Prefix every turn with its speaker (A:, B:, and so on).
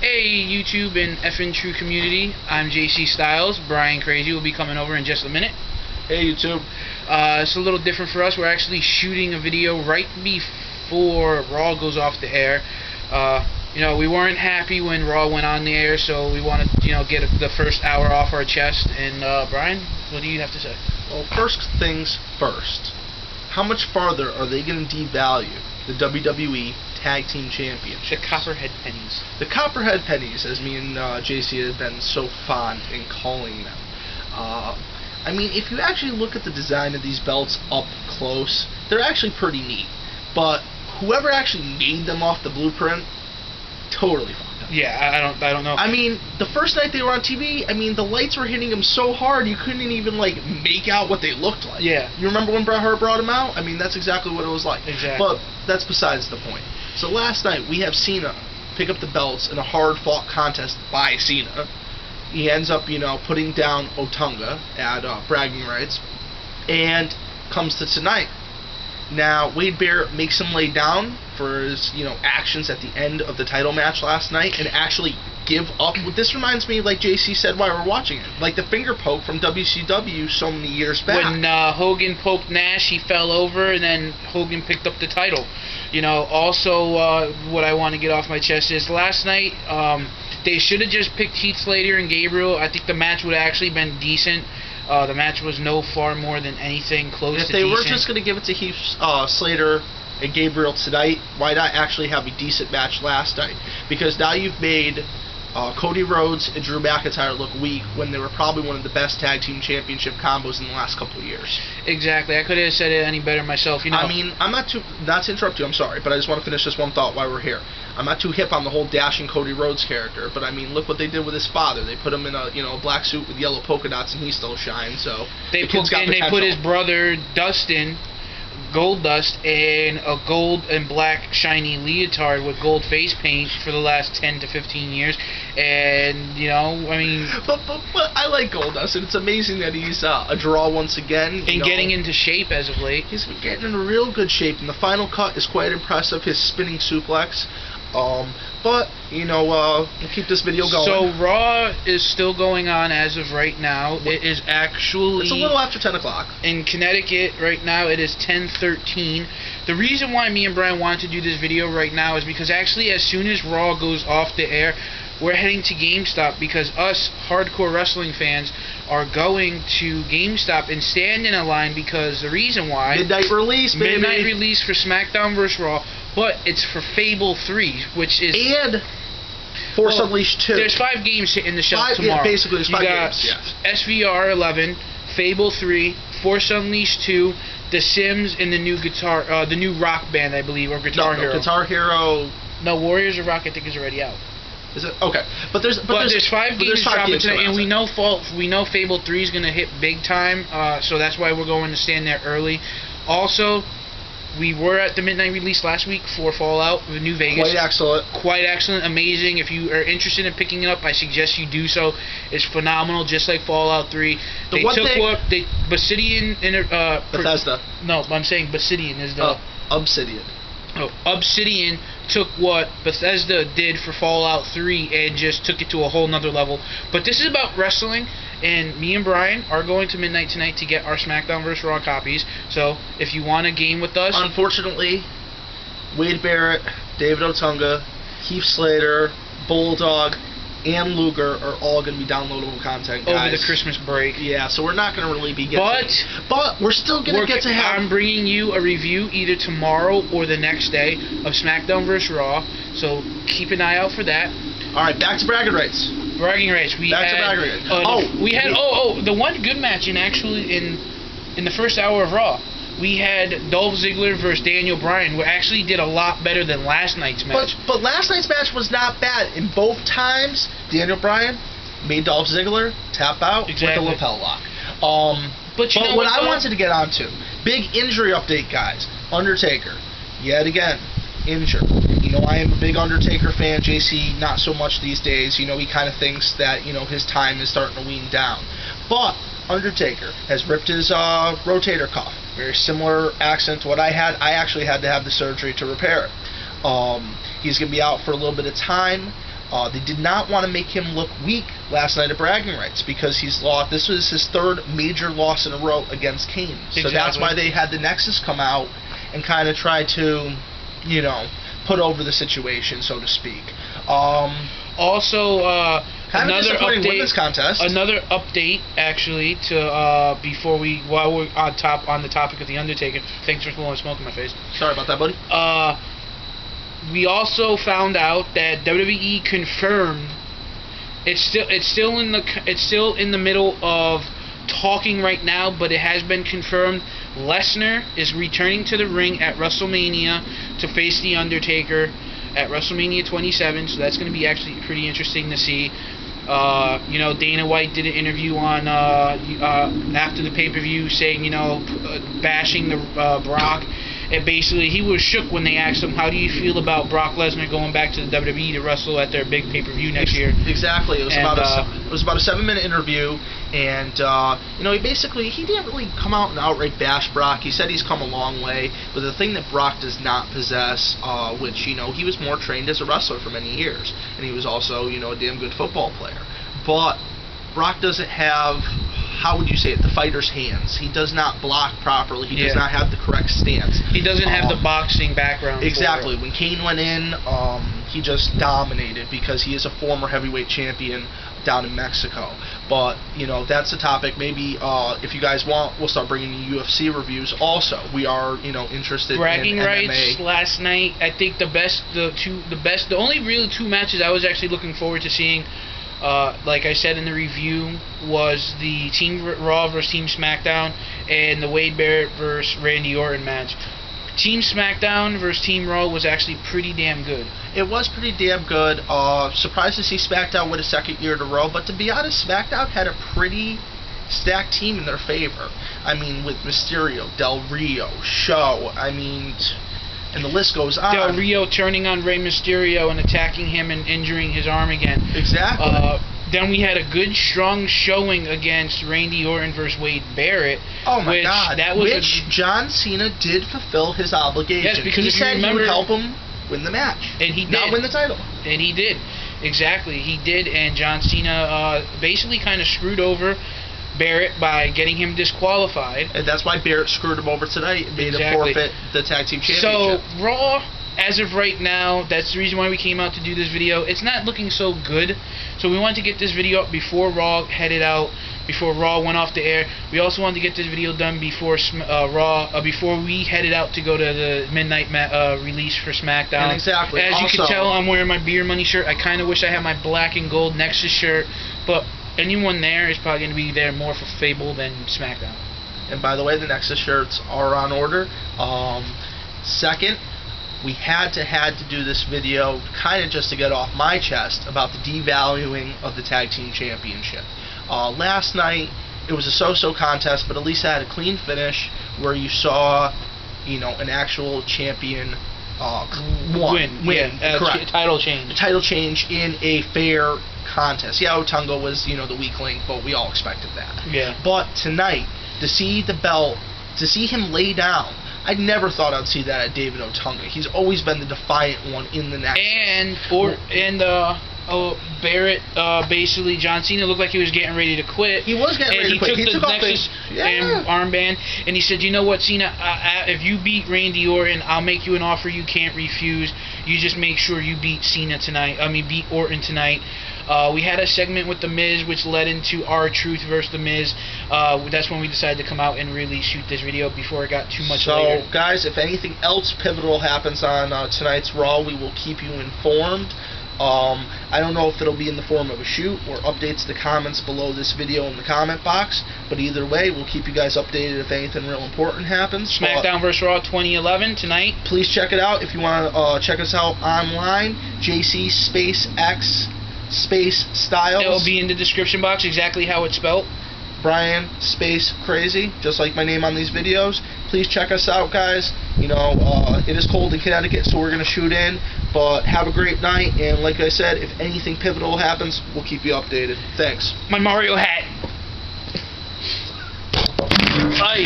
A: Hey YouTube and effing true community, I'm JC Styles. Brian Crazy will be coming over in just a minute.
B: Hey YouTube.
A: It's a little different for us. We're actually shooting a video right before Raw goes off the air. We weren't happy when Raw went on the air, so we wanted to get the first hour off our chest. And Brian, what do you have to say?
B: Well, first things first. How much farther are they going to devalue the WWE Tag Team Championship?
A: The Copperhead Pennies.
B: The Copperhead Pennies, as me and JC have been so fond in calling them. If you actually look at the design of these belts up close, they're actually pretty neat. But whoever actually made them off the blueprint, totally fucked up.
A: Yeah, I don't know.
B: The first night they were on TV, the lights were hitting them so hard you couldn't even make out what they looked like.
A: Yeah.
B: You remember when Bret Hart brought him out? That's exactly what it was like.
A: Exactly.
B: But that's besides the point. So last night we have Cena pick up the belts in a hard-fought contest by Cena. He ends up, putting down Otunga at bragging rights, and comes to tonight. Now, Wade Barrett makes him lay down for his, actions at the end of the title match last night and actually give up. This reminds me, like JC said while we're watching it, like the finger poke from WCW so many years back.
A: When Hogan poked Nash, he fell over, and then Hogan picked up the title. Also, what I want to get off my chest is last night, they should have just picked Heath Slater and Gabriel. I think the match would have actually been decent. The match was no far more than anything close to decent.
B: If they were just going to give it to Heath Slater and Gabriel tonight, why not actually have a decent match last night? Because now you've made Cody Rhodes and Drew McIntyre look weak when they were probably one of the best tag team championship combos in the last couple of years. Exactly.
A: I couldn't have said it any better myself.
B: I'm not to interrupt you, I'm sorry, but I just want to finish this one thought while we're here. I'm not too hip on the whole dashing Cody Rhodes character, but look what they did with his father. They put him in a black suit with yellow polka dots, and he still shines. So
A: they put his brother Dustin, Gold Dust, in a gold and black shiny leotard with gold face paint for the last 10 to 15 years, and
B: But I like Gold Dust, and it's amazing that he's a draw once again.
A: And getting into shape as of late.
B: He's been getting in real good shape, and the final cut is quite impressive. His spinning suplex. But we'll keep this video going.
A: So Raw is still going on as of right now. It is actually...
B: It's a little after 10 o'clock.
A: In Connecticut right now it is 10:13. The reason why me and Brian wanted to do this video right now is because actually as soon as Raw goes off the air, we're heading to GameStop because us hardcore wrestling fans are going to GameStop and stand in a line because the reason why...
B: Midnight release, baby.
A: Midnight release for SmackDown vs. Raw, but it's for Fable 3, which is...
B: And Force Unleashed 2.
A: There's 5 games hitting the shelf tomorrow.
B: Yeah, basically there's 5 games.
A: Yes. SVR 11, Fable 3, Force Unleashed 2, The Sims, and the new Rock Band, I believe, or Guitar Hero.
B: Guitar Hero...
A: No, Warriors of Rock, I think, is already out.
B: Is it? Okay. But there's
A: 5 games dropping tonight, and we know Fable 3 is going to hit big time, so that's why we're going to stand there early. Also, we were at the midnight release last week for Fallout with New Vegas. Quite excellent, amazing. If you are interested in picking it up, I suggest you do so. It's phenomenal, just like Fallout 3. Obsidian...
B: Bethesda.
A: No, I'm saying Obsidian is the...
B: Obsidian.
A: Oh, Obsidian took what Bethesda did for Fallout 3 and just took it to a whole nother level. But this is about wrestling, and me and Brian are going to midnight tonight to get our SmackDown vs. Raw copies. So if you want a game with us...
B: Unfortunately, Wade Barrett, David Otunga, Heath Slater, Bulldog, and Luger are all going to be downloadable content, guys.
A: Over the Christmas break.
B: Yeah, so we're not going to really be getting... But we're still going to get to have...
A: I'm bringing you a review either tomorrow or the next day of SmackDown vs. Raw, so keep an eye out for that.
B: Alright, back to bragging rights.
A: Bragging rights. We had the one good match in the first hour of Raw. We had Dolph Ziggler versus Daniel Bryan, who actually did a lot better than last night's match.
B: But last night's match was not bad. In both times, Daniel Bryan made Dolph Ziggler tap out with a lapel lock. But what I wanted to get onto, big injury update, guys. Undertaker, yet again, injured. I am a big Undertaker fan. JC, not so much these days. He kind of thinks that, his time is starting to wean down. But Undertaker has ripped his rotator cuff. Very similar accident to what I had. I actually had to have the surgery to repair it. He's going to be out for a little bit of time. They did not want to make him look weak last night at bragging rights because he's lost. This was his third major loss in a row against Kane. So that's why they had the Nexus come out and kind of try to, put over the situation, so to speak.
A: Also, another update.
B: This contest.
A: Another update, actually, to while we're on the topic of the Undertaker. Thanks for blowing smoke in my face.
B: Sorry about that, buddy.
A: We also found out that WWE confirmed it's still in the middle of talking right now, but it has been confirmed. Lesnar is returning to the ring at WrestleMania to face the Undertaker at WrestleMania 27, so that's going to be actually pretty interesting to see. Dana White did an interview on after the pay-per-view saying, bashing the Brock. And basically, he was shook when they asked him, how do you feel about Brock Lesnar going back to the WWE to wrestle at their big pay-per-view next year?
B: Exactly. It was about a 7-minute interview, and he didn't really come out and outright bash Brock. He said he's come a long way, but the thing that Brock does not possess, which he was more trained as a wrestler for many years, and he was also a damn good football player. But Brock doesn't have, how would you say it, the fighter's hands. He does not block properly. He does not have the correct stance.
A: He doesn't have the boxing background.
B: Exactly. When Kane went in, he just dominated because he is a former heavyweight champion down in Mexico. But, that's the topic. Maybe if you guys want, we'll start bringing you UFC reviews also. We are, interested
A: bragging
B: in MMA.
A: rights last night. I think the only real two matches I was actually looking forward to seeing, like I said in the review, was the Team Raw versus Team SmackDown and the Wade Barrett versus Randy Orton match. Team SmackDown versus Team Raw was actually pretty damn good.
B: It was pretty damn good. Surprised to see SmackDown win a second year in a row, but to be honest, SmackDown had a pretty stacked team in their favor. I mean, with Mysterio, Del Rio, Show, and the list goes on.
A: Del Rio turning on Rey Mysterio and attacking him and injuring his arm again.
B: Exactly.
A: Then we had a good, strong showing against Randy Orton versus Wade Barrett.
B: Oh my God! Which John Cena did fulfill his obligation.
A: Yes, because
B: he said he would help him win the match,
A: and he did.
B: Not win the title.
A: And he did. Exactly, he did. And John Cena basically kind of screwed over Barrett by getting him disqualified.
B: And that's why Barrett screwed him over tonight and made him forfeit the tag team championship.
A: So, Raw, as of right now, that's the reason why we came out to do this video. It's not looking so good. So we wanted to get this video up before Raw headed out, before Raw went off the air. We also wanted to get this video done before before we headed out to go to the midnight release for SmackDown.
B: And exactly.
A: As you can tell, I'm wearing my Beer Money shirt. I kind of wish I had my black and gold Nexus shirt, but anyone there is probably going to be there more for Fable than SmackDown.
B: And by the way, the Nexus shirts are on order. Second, we had to do this video kind of just to get off my chest about the devaluing of the tag team championship. Last night, it was a so-so contest, but at least it had a clean finish where you saw, an actual champion win.
A: Correct. Title change.
B: A title change in a fair contest. Yeah, Otunga was, the weak link, but we all expected that.
A: Yeah.
B: But tonight, to see the belt, to see him lay down, I never thought I'd see that at David Otunga. He's always been the defiant one in the Nexus.
A: Barrett, basically, John Cena looked like he was getting ready to quit.
B: He was getting ready to quit.
A: He took the Nexus and armband, and he said, you know what, Cena, if you beat Randy Orton, I'll make you an offer you can't refuse. You just make sure you beat beat Orton tonight. We had a segment with The Miz, which led into R-Truth versus The Miz. That's when we decided to come out and really shoot this video before it got too much later.
B: So, guys, if anything else pivotal happens on tonight's Raw, we will keep you informed. I don't know if it'll be in the form of a shoot or updates to comments below this video in the comment box, but either way, we'll keep you guys updated if anything real important happens.
A: SmackDown vs. Raw 2011 tonight.
B: Please check it out. If you want to check us out online, JC X Styles.
A: It'll be in the description box, exactly how it's spelled.
B: Brian Crazy, just like my name on these videos. Please check us out, guys. It is cold in Connecticut, so we're going to shoot in. But have a great night, and like I said, if anything pivotal happens, we'll keep you updated. Thanks.
A: My Mario hat. Bye.